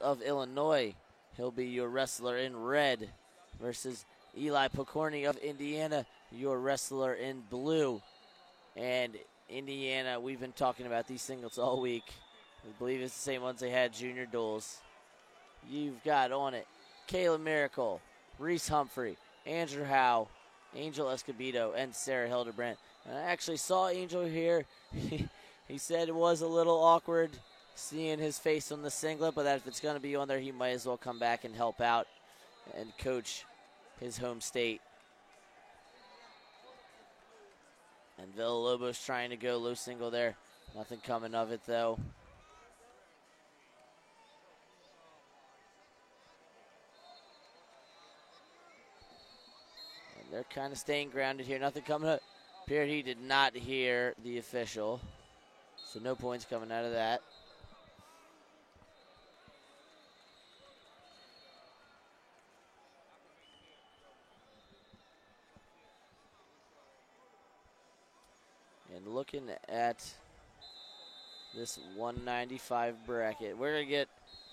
of Illinois. He'll be your wrestler in red versus Eli Pokorny of Indiana, your wrestler in blue. And Indiana, we've been talking about these singles all week. I believe it's the same ones they had junior duels. You've got on it Kayla Miracle, Reese Humphrey, Andrew Howe, Angel Escobedo, and Sarah Hildebrandt. And I actually saw Angel here. He said it was a little awkward seeing his face on the singlet, but that if it's going to be on there, he might as well come back and help out and coach his home state. And Villalobos trying to go low single there. Nothing coming of it, though. And they're kind of staying grounded here. Nothing coming up. Appeared he did not hear the official. So no points coming out of that. And looking at this 195 bracket, we're going to get,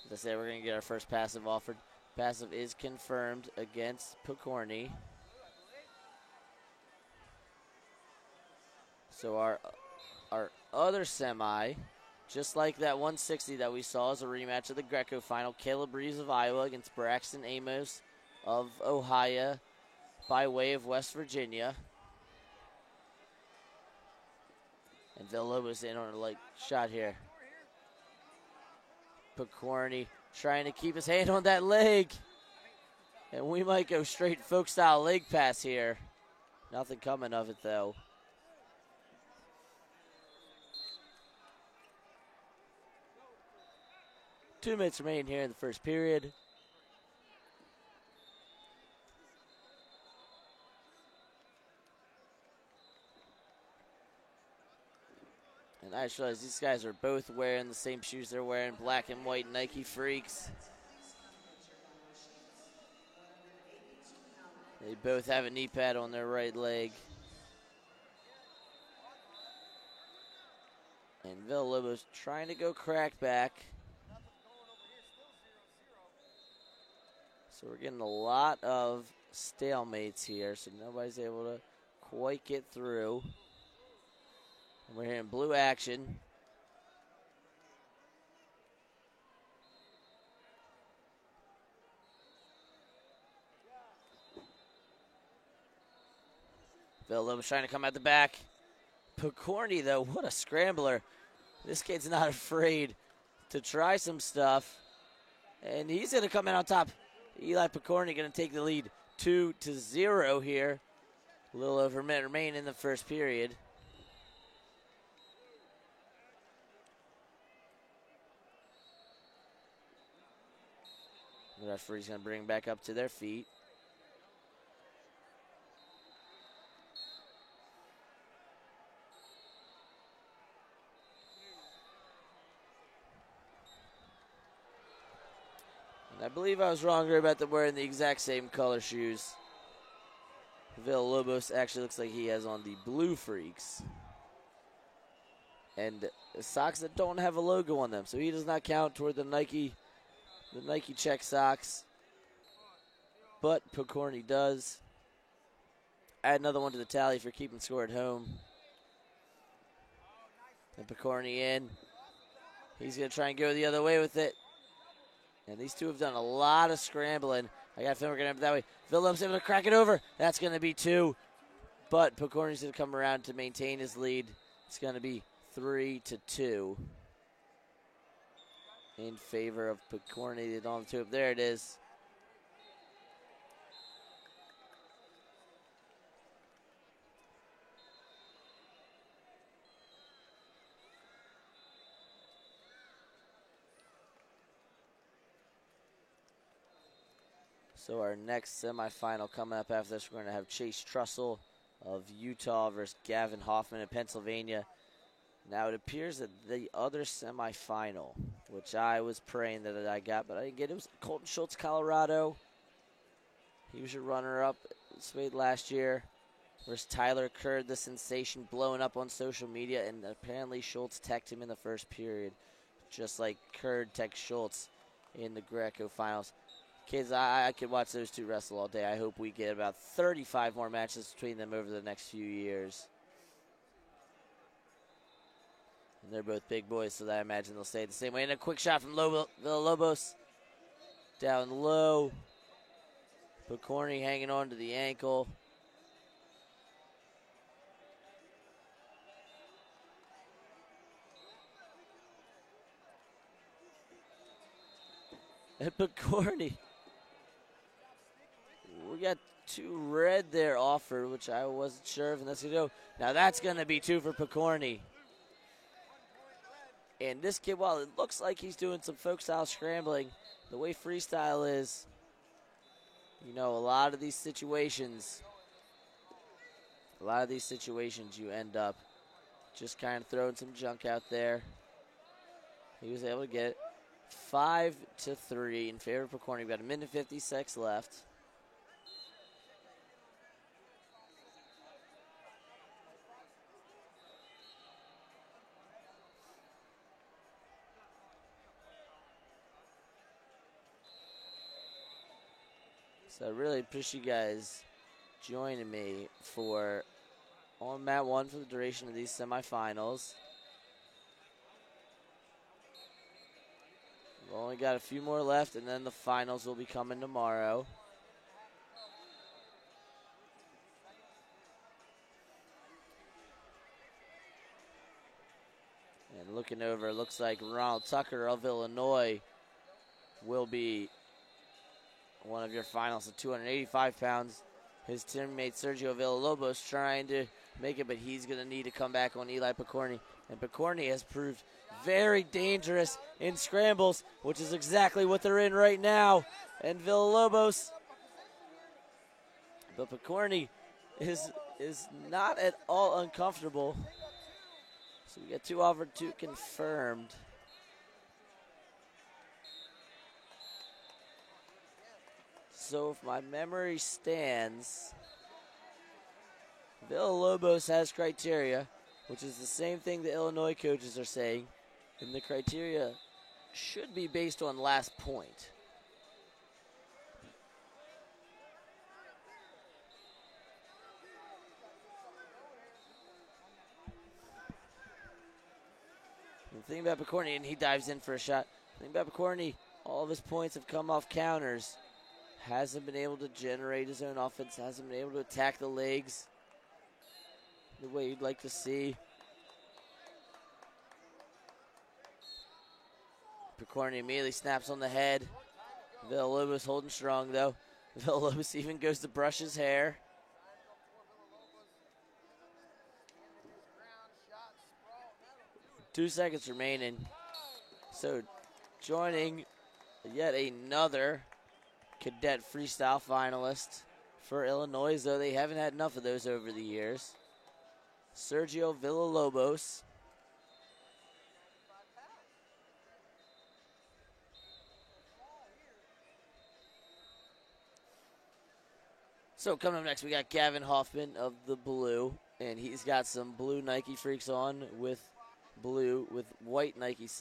as I said, we're going to get our first passive offered. Passive is confirmed against Pokorny. So our other semi, just like that 160 that we saw, is a rematch of the Greco final. Caleb Reeves of Iowa against Braxton Amos of Ohio by way of West Virginia. And Villalobos in on a leg shot here. Pokorny trying to keep his hand on that leg. And we might go straight folk style leg pass here. Nothing coming of it though. 2 minutes remaining here in the first period. And I just realized these guys are both wearing the same shoes they're wearing, black and white Nike Freaks. They both have a knee pad on their right leg. And Villalobos trying to go crack back. So we're getting a lot of stalemates here, so nobody's able to quite get through. And we're hearing blue action. Villalobos trying to come out the back. Pokorny, though, what a scrambler. This kid's not afraid to try some stuff. And he's going to come in on top. Eli Pokorny going to take the lead 2-0 here. A little over a minute remaining in the first period. The referee's going to bring back up to their feet. I believe I was wrong here about them wearing the exact same color shoes. Villalobos actually looks like he has on the blue Freaks. And socks that don't have a logo on them. So he does not count toward the Nike check socks. But Pokorny does. Add another one to the tally for keeping score at home. And Pokorny in. He's going to try and go the other way with it. And these two have done a lot of scrambling. I got a feeling we're going to have it that way. Villalobos able to crack it over. That's going to be 2. But Pokorny's going to come around to maintain his lead. It's going to be 3-2 in favor of Pokorny. On the tube. There it is. So our next semifinal coming up after this, we're going to have Chase Trussell of Utah versus Gavin Hoffman of Pennsylvania. Now it appears that the other semifinal, which I was praying that I got, but I didn't get it, was Colton Schultz, Colorado. He was your runner-up last year versus Tyler Curd, the sensation, blowing up on social media, and apparently Schultz teched him in the first period, just like Curd teched Schultz in the Greco finals. Kids, I could watch those two wrestle all day. I hope we get about 35 more matches between them over the next few years. And they're both big boys, so I imagine they'll stay the same way. And a quick shot from Villalobos. Down low. Pokorny hanging on to the ankle. And Pokorny. We got 2 red there offered, which I wasn't sure if that's going to go. Now that's going to be 2 for Pokorny. And this kid, while it looks like he's doing some folk style scrambling, the way freestyle is, you know, a lot of these situations you end up just kind of throwing some junk out there. He was able to get it. 5-3 in favor of Pokorny. We've got 1:56 left. So I really appreciate you guys joining me on mat 1 for the duration of these semifinals. We've only got a few more left, and then the finals will be coming tomorrow. And looking over, it looks like Ronald Tucker of Illinois will be one of your finals at 285 pounds. His teammate Sergio Villalobos trying to make it, but he's going to need to come back on Eli Pokorny. And Pokorny has proved very dangerous in scrambles, which is exactly what they're in right now. And Villalobos, but Pokorny is not at all uncomfortable. So we got 2 offered, 2 confirmed. So if my memory stands, Villalobos has criteria, which is the same thing the Illinois coaches are saying, and the criteria should be based on last point. And the thing about Pokorny, and he dives in for a shot, the thing about Pokorny, all of his points have come off counters. Hasn't been able to generate his own offense, hasn't been able to attack the legs the way you'd like to see. Pokorny immediately snaps on the head. Villalobos holding strong though. Villalobos even goes to brush his hair. Two seconds remaining. So joining yet another cadet freestyle finalist for Illinois, though they haven't had enough of those over the years. Sergio Villalobos. So coming up next, we got Gavin Hoffman of the blue, and he's got some blue Nike Freaks on with white Nike socks.